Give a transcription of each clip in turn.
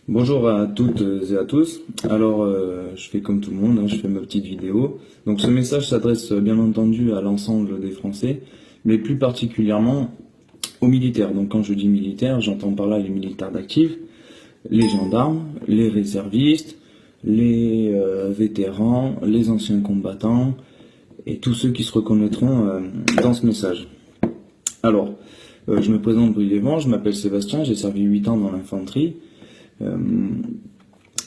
Bonjour à toutes et à tous. Alors, je fais comme tout le monde, hein, je fais ma petite vidéo. Donc, ce message s'adresse bien entendu à l'ensemble des Français, mais plus particulièrement aux militaires. Donc, quand je dis militaires, j'entends par là les militaires d'actifs, les gendarmes, les réservistes, les vétérans, les anciens combattants et tous ceux qui se reconnaîtront dans ce message. Alors, je me présente brièvement, je m'appelle Sébastien, j'ai servi 8 ans dans l'infanterie.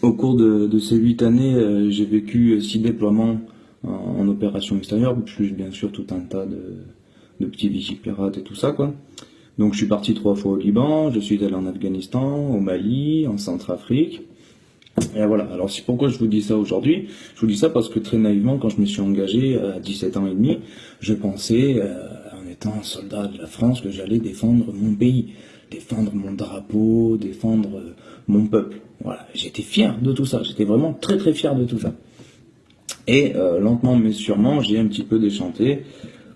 Au cours de ces 8 années, j'ai vécu 6 déploiements en opération extérieure, plus bien sûr tout un tas de petits vigipirates et tout ça, quoi. Donc je suis parti 3 fois au Liban, je suis allé en Afghanistan, au Mali, en Centrafrique. Et voilà, alors c'est pourquoi je vous dis ça aujourd'hui. Je vous dis ça parce que très naïvement, quand je me suis engagé à 17 ans et demi, je pensais, en étant soldat de la France, que j'allais défendre mon pays, défendre mon drapeau, défendre mon peuple. Voilà, j'étais fier de tout ça, j'étais vraiment très très fier de tout ça. Et lentement mais sûrement, j'ai un petit peu déchanté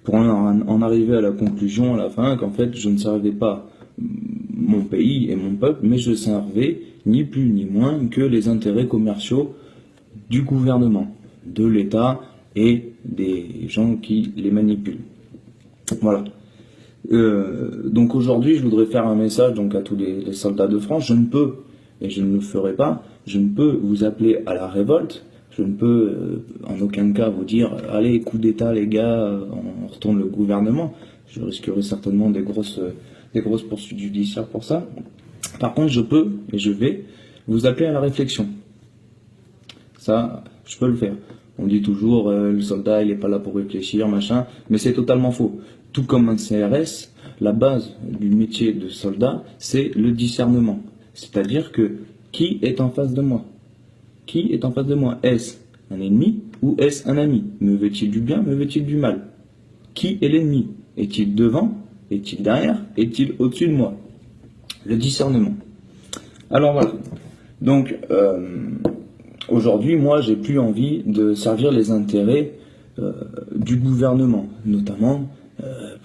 pour en arriver à la conclusion à la fin qu'en fait je ne servais pas mon pays et mon peuple, mais je servais ni plus ni moins que les intérêts commerciaux du gouvernement, de l'État et des gens qui les manipulent. Voilà. Donc aujourd'hui, je voudrais faire un message donc à tous les soldats de France. Je ne peux, et je ne le ferai pas, je ne peux vous appeler à la révolte. Je ne peux en aucun cas vous dire allez, coup d'État les gars, on retourne le gouvernement. Je risquerai certainement des grosses poursuites judiciaires pour ça. Par contre, je peux et je vais vous appeler à la réflexion. Ça, je peux le faire. On dit toujours le soldat il n'est pas là pour réfléchir, machin, mais c'est totalement faux. Tout comme un CRS, la base du métier de soldat, c'est le discernement. C'est-à-dire que qui est en face de moi? Qui est en face de moi? Est-ce un ennemi ou est-ce un ami? Me veut-il du bien, me veut-il du mal? Qui est l'ennemi? Est-il devant? Est-il derrière? Est-il au-dessus de moi? Le discernement. Alors voilà. Donc, aujourd'hui, moi, j'ai plus envie de servir les intérêts du gouvernement, notamment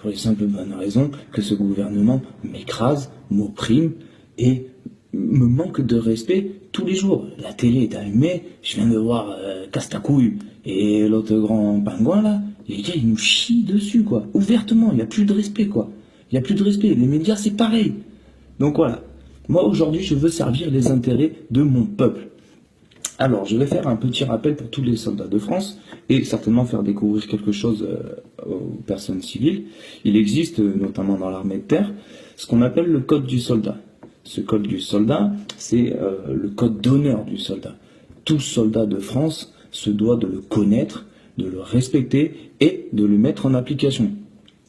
pour les simples bonnes raisons que ce gouvernement m'écrase, m'opprime et me manque de respect tous les jours. La télé est allumée, je viens de voir Castacouille et l'autre grand pingouin là, les gars ils nous chient dessus quoi, ouvertement, il n'y a plus de respect quoi. Il n'y a plus de respect, les médias c'est pareil. Donc voilà, moi aujourd'hui je veux servir les intérêts de mon peuple. Alors, je vais faire un petit rappel pour tous les soldats de France et certainement faire découvrir quelque chose aux personnes civiles. Il existe, notamment dans l'armée de terre, ce qu'on appelle le code du soldat. Ce code du soldat, c'est le code d'honneur du soldat. Tout soldat de France se doit de le connaître, de le respecter et de le mettre en application.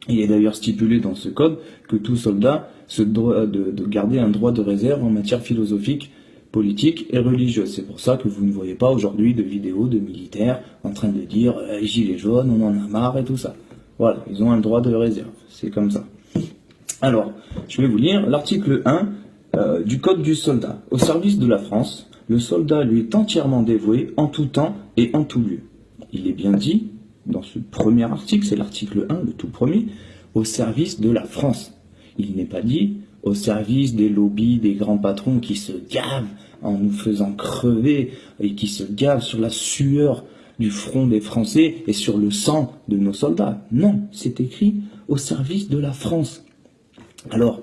Il est d'ailleurs stipulé dans ce code que tout soldat se doit de garder un droit de réserve en matière philosophique, politique et religieuse. C'est pour ça que vous ne voyez pas aujourd'hui de vidéos de militaires en train de dire gilets jaunes, on en a marre et tout ça. Voilà, ils ont un droit de réserve, c'est comme ça. Alors, je vais vous lire l'article 1 du Code du soldat. Au service de la France, le soldat lui est entièrement dévoué en tout temps et en tout lieu. Il est bien dit, dans ce premier article, c'est l'article 1, le tout premier, au service de la France. Il n'est pas dit au service des lobbies, des grands patrons qui se gavent en nous faisant crever et qui se gavent sur la sueur du front des Français et sur le sang de nos soldats. Non, c'est écrit au service de la France. Alors,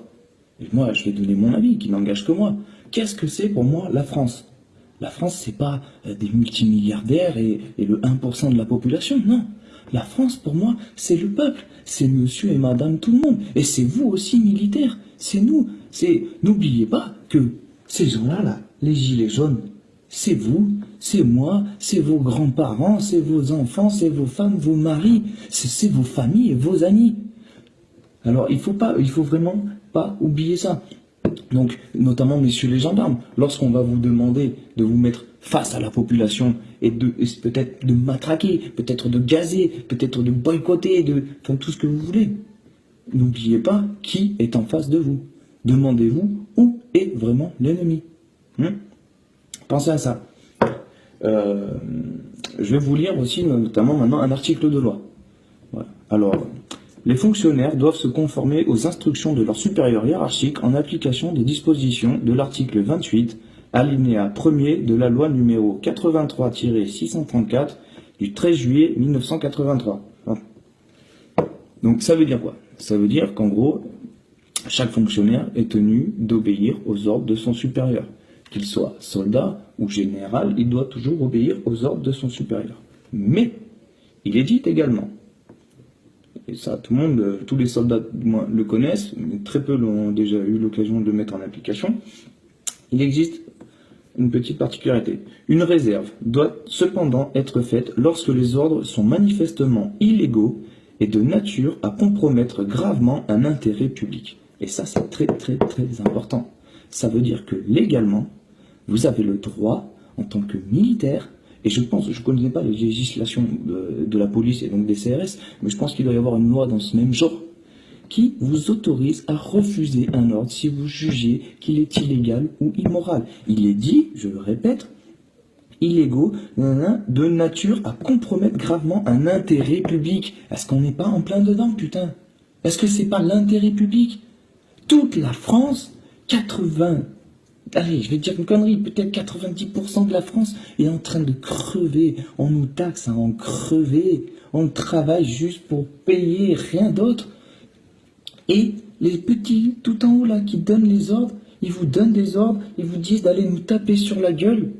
moi, je vais donner mon avis, qui n'engage que moi. Qu'est-ce que c'est pour moi la France? La France, c'est pas des multimilliardaires et le 1% de la population, non. La France, pour moi, c'est le peuple, c'est monsieur et madame tout le monde. Et c'est vous aussi, militaires, c'est nous. N'oubliez pas que ces gens-là, là, les gilets jaunes, c'est vous, c'est moi, c'est vos grands-parents, c'est vos enfants, c'est vos femmes, vos maris, c'est vos familles et vos amis. Alors, il faut vraiment pas oublier ça. Donc, notamment, messieurs les gendarmes, lorsqu'on va vous demander de vous mettre face à la population et peut-être de matraquer, peut-être de gazer, peut-être de boycotter, enfin, tout ce que vous voulez, n'oubliez pas qui est en face de vous. Demandez-vous où est vraiment l'ennemi. Pensez à ça. Je vais vous lire aussi, notamment maintenant, un article de loi. Voilà. Alors, les fonctionnaires doivent se conformer aux instructions de leur supérieur hiérarchique en application des dispositions de l'article 28 alinéa 1er de la loi numéro 83-634 du 13 juillet 1983. Donc ça veut dire quoi? Ça veut dire qu'en gros, chaque fonctionnaire est tenu d'obéir aux ordres de son supérieur. Qu'il soit soldat ou général, il doit toujours obéir aux ordres de son supérieur. Mais, il est dit également, et ça tout le monde, tous les soldats le connaissent, mais très peu l'ont déjà eu l'occasion de le mettre en application, il existe une petite particularité. Une réserve doit cependant être faite lorsque les ordres sont manifestement illégaux et de nature à compromettre gravement un intérêt public. Et ça, c'est très très très important. Ça veut dire que légalement, vous avez le droit, en tant que militaire, et je ne connais pas les législations de la police et donc des CRS, mais je pense qu'il doit y avoir une loi dans ce même genre, qui vous autorise à refuser un ordre si vous jugez qu'il est illégal ou immoral. Il est dit, je le répète, illégaux, de nature à compromettre gravement un intérêt public. Est-ce qu'on n'est pas en plein dedans, putain? Est-ce que c'est pas l'intérêt public? Toute la France, allez, je vais dire une connerie, peut-être 90% de la France est en train de crever. On nous taxe à en crever. On travaille juste pour payer, rien d'autre. Et les petits, tout en haut là, qui donnent les ordres, ils vous donnent des ordres, ils vous disent d'aller nous taper sur la gueule.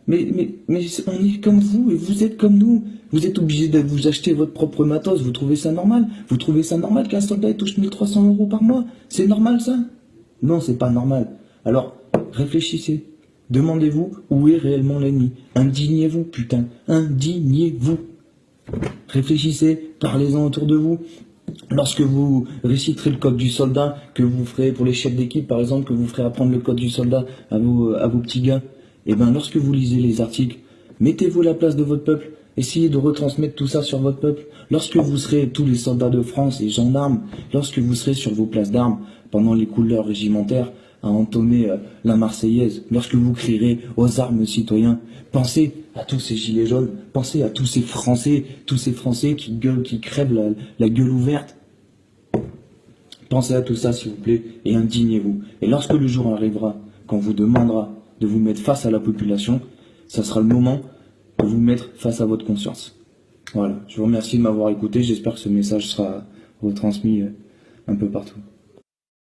Mais on est comme vous et vous êtes comme nous. Vous êtes obligé de vous acheter votre propre matos. Vous trouvez ça normal? Vous trouvez ça normal qu'un soldat touche 1300 € par mois? C'est normal ça? Non, c'est pas normal. Alors, réfléchissez. Demandez-vous où est réellement l'ennemi. Indignez-vous, putain. Indignez-vous. Réfléchissez, parlez-en autour de vous. Lorsque vous réciterez le code du soldat, que vous ferez pour les chefs d'équipe, par exemple, que vous ferez apprendre le code du soldat à vos petits gars, et bien lorsque vous lisez les articles, mettez-vous à la place de votre peuple, essayez de retransmettre tout ça sur votre peuple. Lorsque vous serez tous les soldats de France et gendarmes, lorsque vous serez sur vos places d'armes, pendant les couleurs régimentaires, à entonner la Marseillaise, lorsque vous crierez aux armes citoyens, pensez à tous ces gilets jaunes, pensez à tous ces Français qui gueulent, qui crèvent la gueule ouverte. Pensez à tout ça s'il vous plaît et indignez-vous. Et lorsque le jour arrivera, quand on vous demandera de vous mettre face à la population, ça sera le moment de vous mettre face à votre conscience. Voilà, je vous remercie de m'avoir écouté, j'espère que ce message sera retransmis un peu partout.